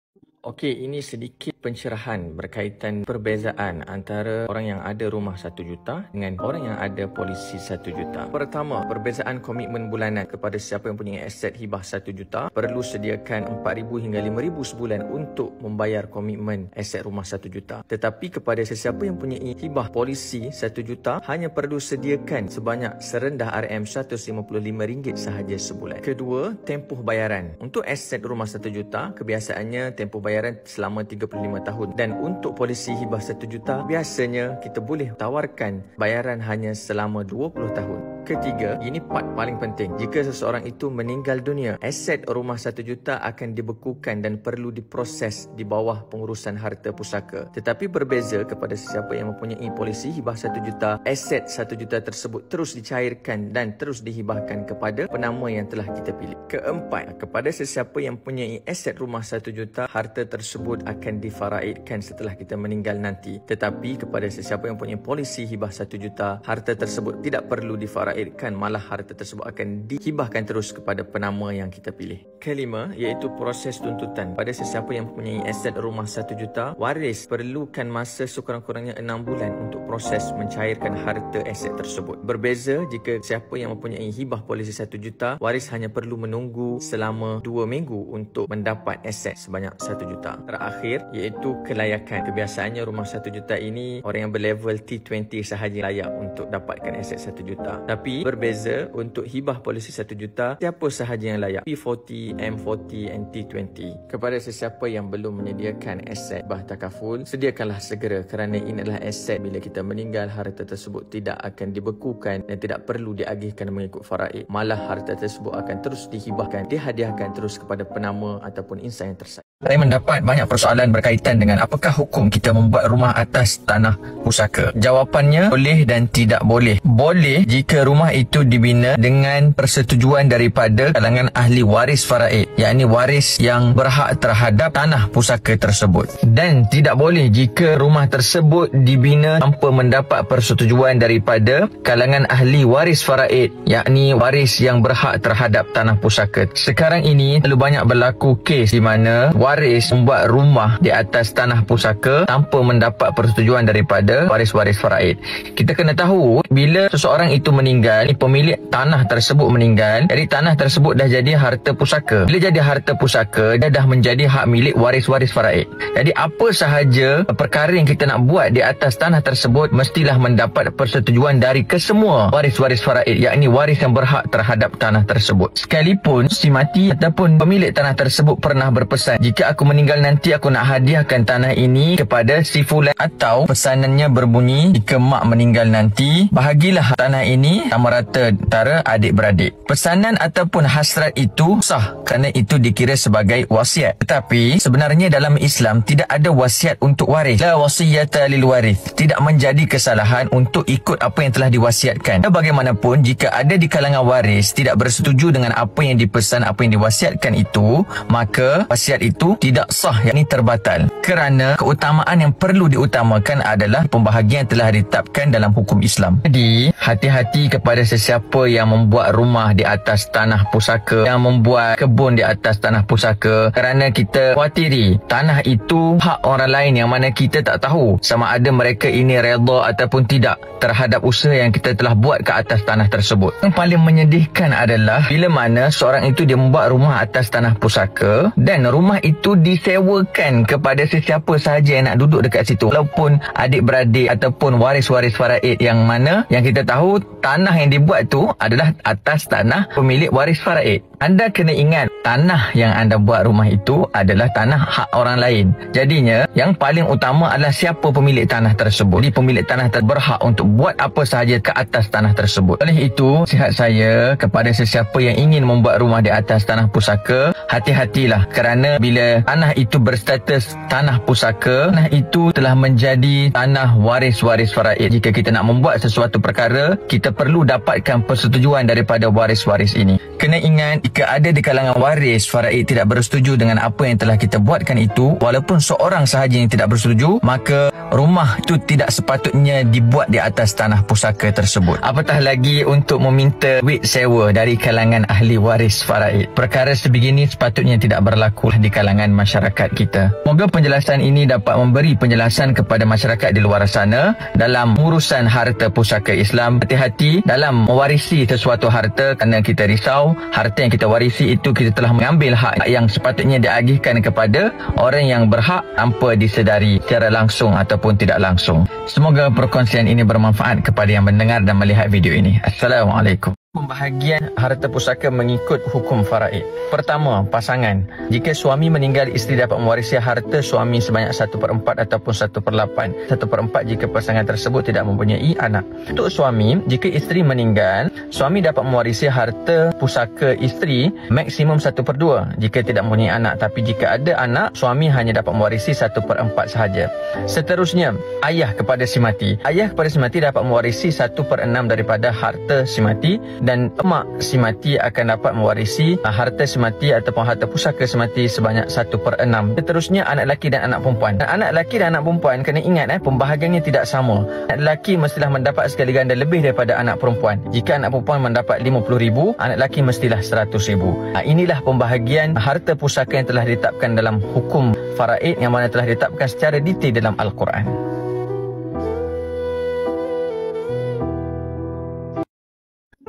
Okey, ini sedikit pencerahan berkaitan perbezaan antara orang yang ada rumah 1 juta dengan orang yang ada polisi 1 juta. Pertama, perbezaan komitmen bulanan kepada siapa yang punya aset hibah 1 juta perlu sediakan 4,000 hingga 5,000 sebulan untuk membayar komitmen aset rumah 1 juta. Tetapi kepada sesiapa yang punya hibah polisi 1 juta hanya perlu sediakan sebanyak serendah RM155 sahaja sebulan. Kedua, tempoh bayaran. Untuk aset rumah 1 juta, kebiasaannya tempoh bayaran selama 35 tahun. Dan untuk polisi hibah 1 juta, biasanya kita boleh tawarkan bayaran hanya selama 20 tahun. Ketiga, ini part paling penting. Jika seseorang itu meninggal dunia, aset rumah 1 juta akan dibekukan dan perlu diproses di bawah pengurusan harta pusaka. Tetapi berbeza kepada sesiapa yang mempunyai polisi hibah 1 juta, aset 1 juta tersebut terus dicairkan dan terus dihibahkan kepada penama yang telah kita pilih. Keempat, kepada sesiapa yang mempunyai aset rumah 1 juta, harta tersebut akan difaraidkan setelah kita meninggal nanti. Tetapi kepada sesiapa yang mempunyai polisi hibah 1 juta, harta tersebut tidak perlu difaraidkan, malah harta tersebut akan dihibahkan terus kepada penama yang kita pilih. Kelima, iaitu proses tuntutan. Pada sesiapa yang mempunyai aset rumah 1 juta, waris perlukan masa sekurang-kurangnya 6 bulan untuk proses mencairkan harta aset tersebut. Berbeza jika siapa yang mempunyai hibah polisi 1 juta, waris hanya perlu menunggu selama 2 minggu untuk mendapat aset sebanyak 1 juta. Terakhir, iaitu kelayakan. Kebiasaannya rumah 1 juta ini orang yang berlevel T20 sahaja layak untuk dapatkan aset 1 juta. Tapi berbeza untuk hibah polisi 1 juta, siapa sahaja yang layak, P40, M40 and T20. Kepada sesiapa yang belum menyediakan aset bah takaful, sediakanlah segera kerana ini adalah aset bila kita meninggal, harta tersebut tidak akan dibekukan dan tidak perlu diagihkan mengikut faraid. Malah harta tersebut akan terus dihibahkan, dihadiahkan terus kepada penama ataupun insan yang tersayang. Saya mendapat banyak persoalan berkaitan dengan apakah hukum kita membuat rumah atas tanah pusaka. Jawapannya boleh dan tidak boleh. Boleh jika rumah itu dibina dengan persetujuan daripada kalangan ahli waris faraid, yakni waris yang berhak terhadap tanah pusaka tersebut. Dan tidak boleh jika rumah tersebut dibina tanpa mendapat persetujuan daripada kalangan ahli waris faraid, yakni waris yang berhak terhadap tanah pusaka. Sekarang ini terlalu banyak berlaku kes di mana waris membuat rumah di atas tanah pusaka tanpa mendapat persetujuan daripada waris-waris faraid. Kita kena tahu bila seseorang itu meninggal, pemilik tanah tersebut meninggal, jadi tanah tersebut dah jadi harta pusaka. Bila jadi harta pusaka, dia dah menjadi hak milik waris-waris faraid. Jadi apa sahaja perkara yang kita nak buat di atas tanah tersebut mestilah mendapat persetujuan dari kesemua waris-waris faraid, yakni waris yang berhak terhadap tanah tersebut. Sekalipun si mati ataupun pemilik tanah tersebut pernah berpesan, jika aku meninggal nanti aku nak hadiahkan tanah ini kepada si fulan, atau pesanannya berbunyi, jika mak meninggal nanti bahagilah tanah ini sama rata antara adik-beradik. Pesanan ataupun hasrat itu sah kerana itu dikira sebagai wasiat. Tetapi sebenarnya dalam Islam tidak ada wasiat untuk waris. La wasiyata lil waris. Tidak menjadi kesalahan untuk ikut apa yang telah diwasiatkan. Dan bagaimanapun jika ada di kalangan waris tidak bersetuju dengan apa yang dipesan, apa yang diwasiatkan itu, maka wasiat itu tidak sah, yakni terbatal. Kerana keutamaan yang perlu diutamakan adalah pembahagian telah ditetapkan dalam hukum Islam. Jadi hati-hati kepada sesiapa yang membuat rumah di atas tanah pusaka, yang membuat kebun di atas tanah pusaka, kerana kita khawatiri tanah itu hak orang lain yang mana kita tak tahu sama ada mereka ini redha ataupun tidak terhadap usaha yang kita telah buat ke atas tanah tersebut. Yang paling menyedihkan adalah bila mana seorang itu dia membuat rumah atas tanah pusaka dan rumah itu disewakan kepada sesiapa sahaja yang nak duduk dekat situ, walaupun adik-beradik ataupun waris-waris faraid, yang mana yang kita tahu tanah yang dibuat tu adalah atas tanah pemilik waris faraid. Anda kena ingat, tanah yang anda buat rumah itu adalah tanah hak orang lain. Jadinya, yang paling utama adalah siapa pemilik tanah tersebut. Jadi, pemilik tanah berhak untuk buat apa sahaja ke atas tanah tersebut. Oleh itu, nasihat saya kepada sesiapa yang ingin membuat rumah di atas tanah pusaka, hati-hatilah. Kerana bila tanah itu berstatus tanah pusaka, tanah itu telah menjadi tanah waris-waris faraid. Jika kita nak membuat sesuatu perkara, kita perlu dapatkan persetujuan daripada waris-waris ini. Kena ingat, jika ada di kalangan waris faraid tidak bersetuju dengan apa yang telah kita buatkan itu, walaupun seorang sahaja yang tidak bersetuju, maka rumah itu tidak sepatutnya dibuat di atas tanah pusaka tersebut. Apatah lagi untuk meminta duit sewa dari kalangan ahli waris faraid. Perkara sebegini sepatutnya tidak berlaku di kalangan masyarakat kita. Semoga penjelasan ini dapat memberi penjelasan kepada masyarakat di luar sana dalam urusan harta pusaka Islam. Hati-hati dalam mewarisi sesuatu harta, kerana kita risau harta yang kita warisi itu kita telah mengambil hak yang sepatutnya diagihkan kepada orang yang berhak tanpa disedari secara langsung ataupun tidak langsung. Semoga perkongsian ini bermanfaat kepada yang mendengar dan melihat video ini. Assalamualaikum. Pembahagian harta pusaka mengikut hukum faraid. Pertama, pasangan. Jika suami meninggal, isteri dapat mewarisi harta suami sebanyak 1/4 ataupun 1/8. 1/4 jika pasangan tersebut tidak mempunyai anak. Untuk suami, jika isteri meninggal, suami dapat mewarisi harta pusaka isteri maksimum 1/2 jika tidak mempunyai anak. Tapi jika ada anak, suami hanya dapat mewarisi 1/4 sahaja. Seterusnya, ayah kepada si mati. Ayah kepada si mati dapat mewarisi 1/6 daripada harta si mati, dan emak si mati akan dapat mewarisi harta si mati ataupun harta pusaka si mati sebanyak 1/6. Seterusnya, anak lelaki dan anak perempuan. Anak lelaki dan anak perempuan kena ingat pembahagiannya tidak sama. Anak lelaki mestilah mendapat sekali ganda lebih daripada anak perempuan. Jika anak perempuan mendapat 50,000, anak lelaki mestilah 100,000. Inilah pembahagian harta pusaka yang telah ditetapkan dalam hukum faraid, yang mana telah ditetapkan secara detail dalam Al-Quran.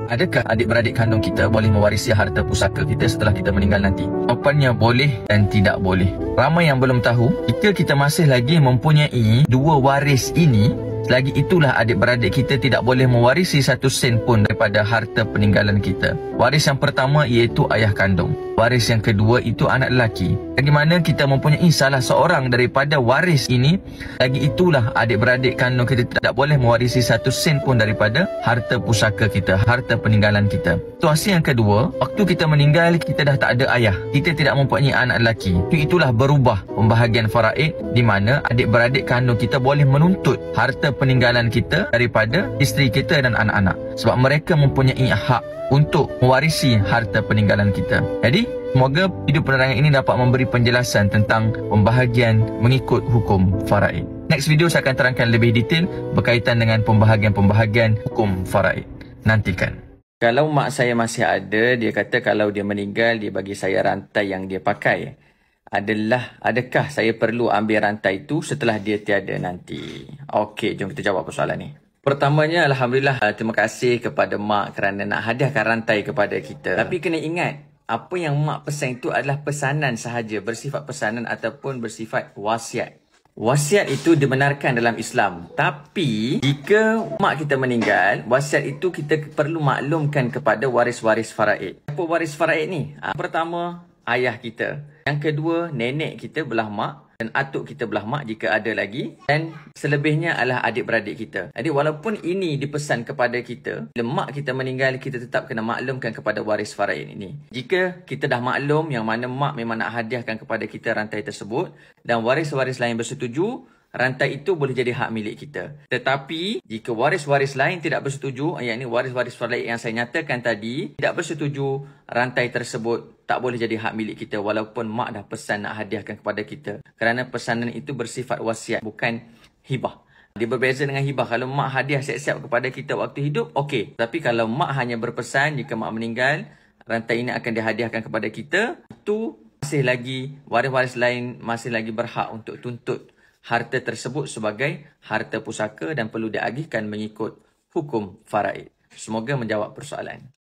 Adakah adik-beradik kandung kita boleh mewarisi harta pusaka kita setelah kita meninggal nanti? Jawapannya boleh dan tidak boleh. Ramai yang belum tahu, jika kita masih lagi mempunyai dua waris ini, selagi itulah adik-beradik kita tidak boleh mewarisi 1 sen pun daripada harta peninggalan kita. Waris yang pertama iaitu ayah kandung. Waris yang kedua itu anak lelaki. Lagi mana kita mempunyai salah seorang daripada waris ini, lagi itulah adik-beradik kandung kita tidak boleh mewarisi 1 sen pun daripada harta pusaka kita, harta peninggalan kita. Situasi yang kedua, waktu kita meninggal kita dah tak ada ayah, kita tidak mempunyai anak lelaki. Itulah berubah pembahagian faraid, di mana adik-beradik kandung kita boleh menuntut harta peninggalan kita daripada isteri kita dan anak-anak, sebab mereka mempunyai hak untuk mewarisi harta peninggalan kita. Jadi, semoga video penerangan ini dapat memberi penjelasan tentang pembahagian mengikut hukum faraid. Next video saya akan terangkan lebih detail berkaitan dengan pembahagian hukum faraid. Nantikan. Kalau mak saya masih ada, dia kata kalau dia meninggal, dia bagi saya rantai yang dia pakai. adalah, adakah saya perlu ambil rantai itu setelah dia tiada nanti? Okey, jom kita jawab persoalan ni. Pertamanya, Alhamdulillah, terima kasih kepada Mak kerana nak hadiahkan rantai kepada kita. Tapi kena ingat, apa yang Mak pesan itu adalah pesanan sahaja, bersifat pesanan ataupun bersifat wasiat. Wasiat itu dibenarkan dalam Islam. Tapi jika mak kita meninggal, wasiat itu kita perlu maklumkan kepada waris-waris faraid. Apa waris faraid ni? Pertama, ayah kita. Yang kedua, nenek kita belah mak. Dan atuk kita belah mak jika ada lagi. Dan selebihnya adalah adik-beradik kita. Jadi walaupun ini dipesan kepada kita, bila mak kita meninggal, kita tetap kena maklumkan kepada waris faraid ini. Jika kita dah maklum yang mana mak memang nak hadiahkan kepada kita rantai tersebut, dan waris-waris lain bersetuju, rantai itu boleh jadi hak milik kita. Tetapi jika waris-waris lain tidak bersetuju, yakni waris-waris faraid yang saya nyatakan tadi tidak bersetuju, rantai tersebut tak boleh jadi hak milik kita walaupun mak dah pesan nak hadiahkan kepada kita. Kerana pesanan itu bersifat wasiat, bukan hibah. Dia berbeza dengan hibah. Kalau mak hadiah siap-siap kepada kita waktu hidup, okey. Tapi kalau mak hanya berpesan jika mak meninggal, rantai ini akan dihadiahkan kepada kita, itu masih lagi waris-waris lain masih lagi berhak untuk tuntut harta tersebut sebagai harta pusaka dan perlu diagihkan mengikut hukum faraid. Semoga menjawab persoalan.